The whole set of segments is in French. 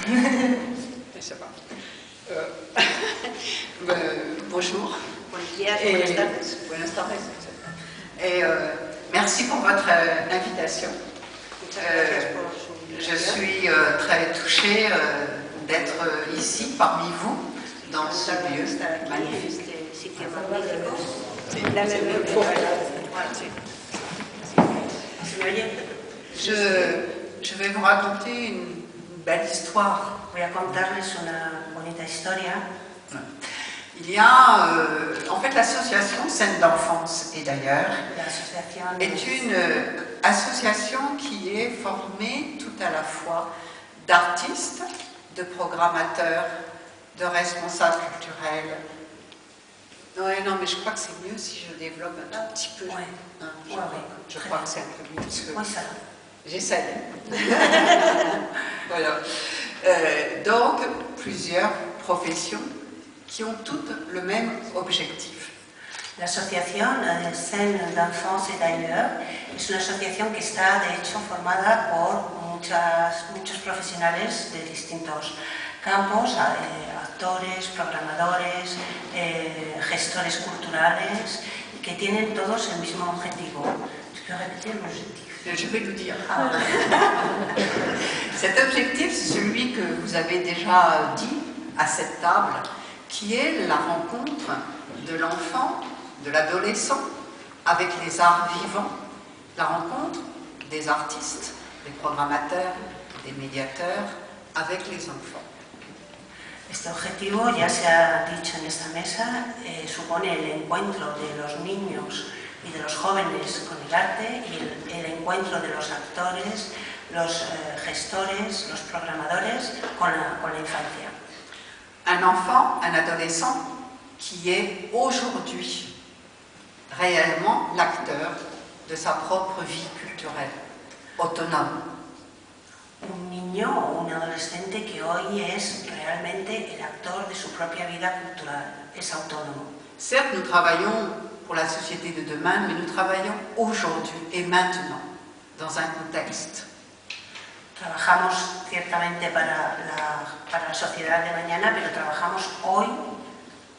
Je sais pas. Bonjour. Buenas tardes. Et merci pour votre invitation. Je suis très touchée d'être ici parmi vous dans ce lieu magnifique. Je vais vous raconter une belle histoire. Voy a contarles una bonita historia. Il y a, en fait, l'association Scène d'enfance et d'ailleurs est une association qui est formée tout à la fois d'artistes, de programmateurs, de responsables culturels. Ouais, non, mais je crois que c'est mieux si je développe un petit peu. Ouais. Hein, je crois que c'est un peu mieux. Parce que Oui, ça va. j'essaye. Voilà. Donc, plusieurs professions qui ont toutes le même objectif. L'associación Scène d'enfance et d'ailleurs es una asociación que está de hecho formada por muchos profesionales de distintos campos, actores, programadores, gestores culturales, y que tienen todos el mismo objetivo. Tu peux répéter l'objectif? Je vais vous dire. Cet objectif, c'est celui que vous avez déjà dit à cette table, qui est la rencontre de l'enfant, de l'adolescent, avec les arts vivants, la rencontre des artistes, des programmateurs, des médiateurs, avec les enfants. Este objetivo, ya se ha dicho en esta mesa, supone el encuentro de los niños y de los jóvenes con el arte y el encuentro de los actores, los gestores, los programadores con la infancia. Un enfant, un adolescent qui est aujourd'hui réellement l'acteur de sa propre vie culturelle, autonome. Un niño o un adolescente que hoy es realmente el actor de su propia vida cultural, es autónomo. Certes, nous travaillons pour la société de demain, mais nous travaillons aujourd'hui et maintenant, dans un contexte. Trabajamos ciertamente para la sociedad de mañana, pero trabajamos hoy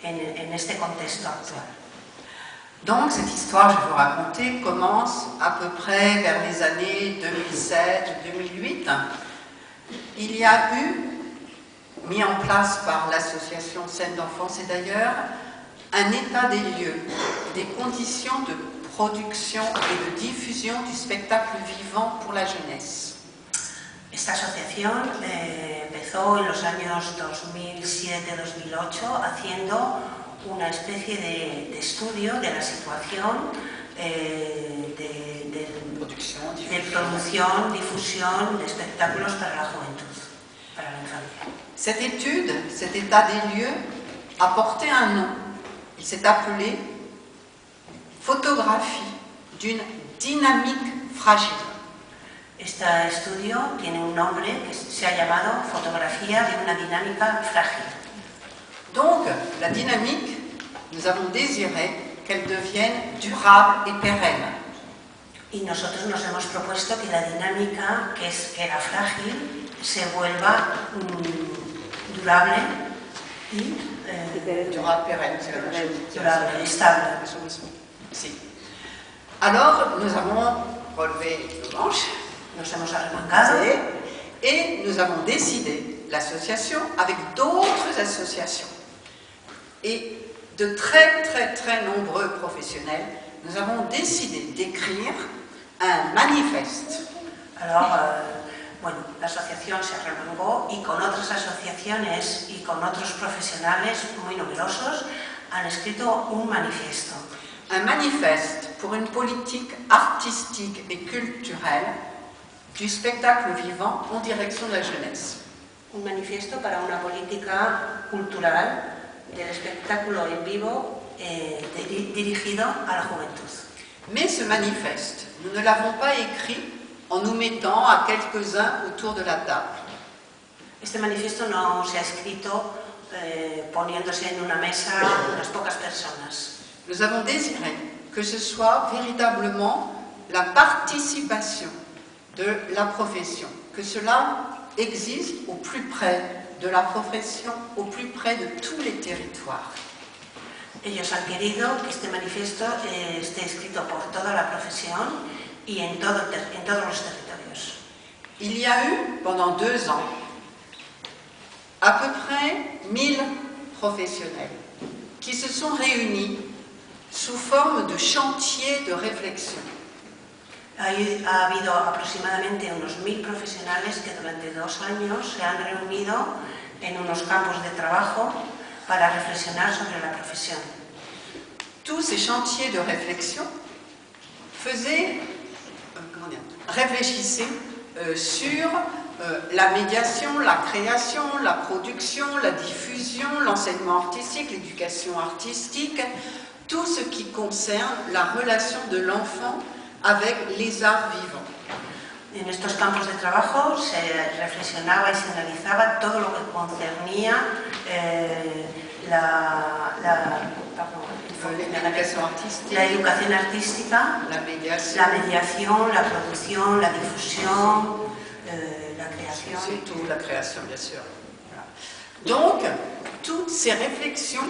en este contexto actual. Donc cette histoire, je vais vous raconter, commence à peu près vers les années 2007-2008. Il y a eu, mis en place par l'association Scène d'enfance et d'ailleurs, un état des lieux, des conditions de production et de diffusion du spectacle vivant pour la jeunesse. Esta asociación empezó en los años 2007-2008 haciendo una especie de estudio de la situación de producción, difusión de espectáculos para la juventud, para la infancia. Cette étude, cet état des lieux, a porté un nom. Il s'est appelé Photographie d'une dynamique fragile. Este estudio tiene un nombre que se ha llamado Fotografía de una dinámica frágil. Donc, la dynamique, nous avons désiré qu'elle devienne durable et pérenne. Y nosotros nos hemos propuesto que la dinámica, que era frágil, se vuelva durable y durable, pérenne, c'est la même chose. Durable, stable. Si. Alors, nous avons relevé nos manches. Nos hemos arremangado et nous avons décidé, l'association, avec d'autres associations et de très nombreux professionnels, nous avons décidé d'écrire un manifeste. Alors, bueno, la asociación se arremangó y con otras asociaciones y con otros profesionales muy numerosos han escrito un manifiesto. Un manifeste pour une politique artistique et culturelle du spectacle vivant en direction de la jeunesse. Un manifiesto para una política cultural del espectáculo en vivo dirigido a la juventud. Mais ce manifeste, nous ne l'avons pas écrit en nous mettant à quelques-uns autour de la table. Este manifiesto no se ha escrito poniéndose en una mesa unas pocas personas. Nous avons désiré que ce soit véritablement la participation de la profession, que cela existe au plus près de la profesión, au plus près de tous les territoires. Ellos han querido que este manifiesto esté escrito por toda la profesión y en todos los territorios. Il y a eu, pendant 2 ans, à peu près 1000 professionnels qui se sont réunis sous forme de chantier de réflexion. Ha habido aproximadamente unos 1000 profesionales que durante 2 años se han reunido en unos campos de trabajo para reflexionar sobre la profesión. Tous ces chantiers de réflexion réfléchissaient sur la médiation, la création, la production, la diffusion, l'enseignement artistique, l'éducation artistique, tout ce qui concerne la relation de l'enfant avec les arts vivants. En estos campos de trabajo se reflexionaba y se analizaba todo lo que concernía la educación artística, la mediación, la producción, la difusión, la creación. Surtout la création, bien sûr. Voilà. Donc, toutes ces réflexions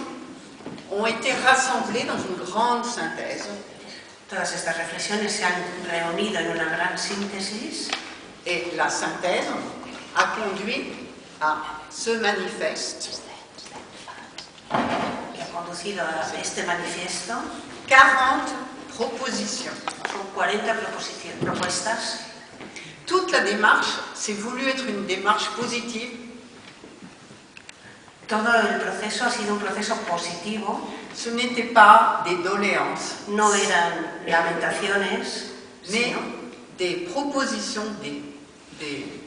ont été rassemblées dans une grande synthèse. Todas estas reflexiones se han reunido en una gran síntesis. Et la synthèse a conduit à ce manifeste. Que ha conducido a este manifiesto. 40 propositions. Son 40 propuestas. Toute la démarche s'est voulu être une démarche positive. Todo el proceso ha sido un proceso positivo. Ce n'était pas des doléances. No eran lamentaciones, mais des propositions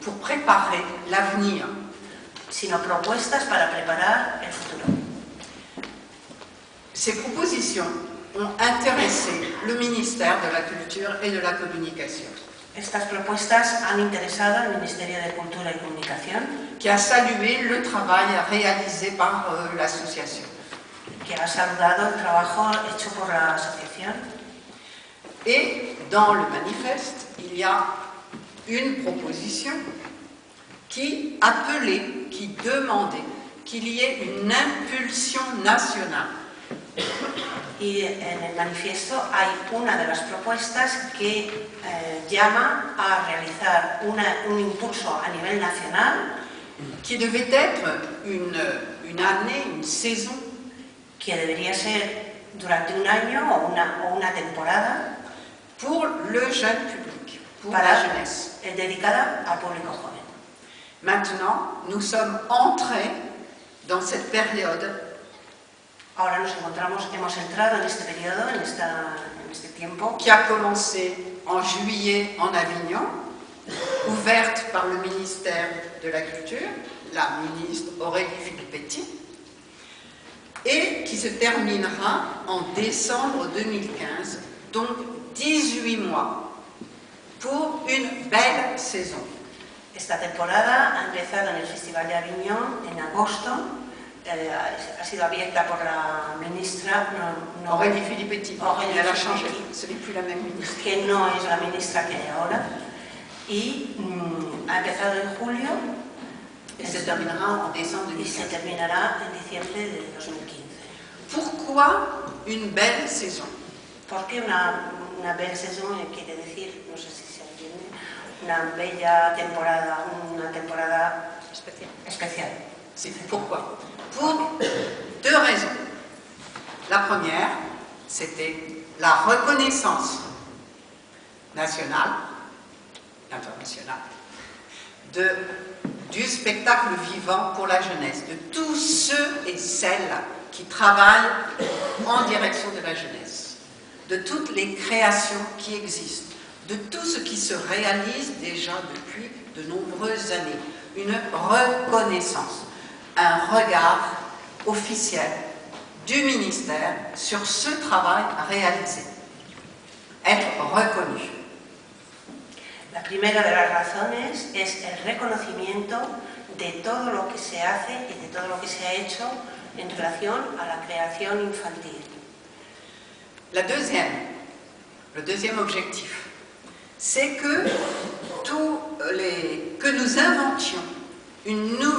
pour préparer l'avenir. Sino propuestas para preparar el futuro. Ces propositions ont intéressé le ministère de la Culture et de la Communication. Estas propuestas han interesado al Ministerio de Cultura y Comunicación, qui a salué le travail réalisé par l'association. Que ha saludado el trabajo hecho por la asociación. Et dans le manifeste, il y a une proposition qui appelait, qui demandait qu'il y ait une impulsion nationale. Y en el manifiesto hay una de las propuestas que llama a realizar un impulso a nivel nacional. Qui devait être une année, une saison. Que debería ser durante un año o una temporada. Pour le jeune public, pour la jeunesse. Dedicada al público joven. Maintenant, nous sommes entrés dans cette période. Ahora hemos entrado en este periodo, en este tiempo. Qui a commencé en juillet en Avignon, ouverte par le ministère de la Culture, la ministre Aurélie Filippetti, et qui se terminera en décembre 2015, donc 18 mois pour une belle saison. Esta temporada ha empezado en el Festival de Avignon en agosto. Ha sido abierta por la ministra Aurélie Filippetti. Elle a changé, ce n'est plus la même ministre. Que no es la ministra que hay ahora. Y ha empezado en julio. Et se terminera en décembre 2015. Y se terminará en diciembre de 2015. Pourquoi une belle saison? ¿Por qué una belle saison quiere decir, no sé si se entiende, una bella temporada, una temporada especial? C'est pourquoi? Pour 2 raisons. La première, c'était la reconnaissance nationale, internationale, du spectacle vivant pour la jeunesse, de tous ceux et celles qui travaillent en direction de la jeunesse, de toutes les créations qui existent, de tout ce qui se réalise déjà depuis de nombreuses années. Une reconnaissance, un regard officiel du ministère sur ce travail réalisé. Être reconnu. La primera de las razones es el reconocimiento de todo lo que se hace y de todo lo que se ha hecho en relación a la creación infantil. Le deuxième objectif, c'est que que nous inventions une nouvelle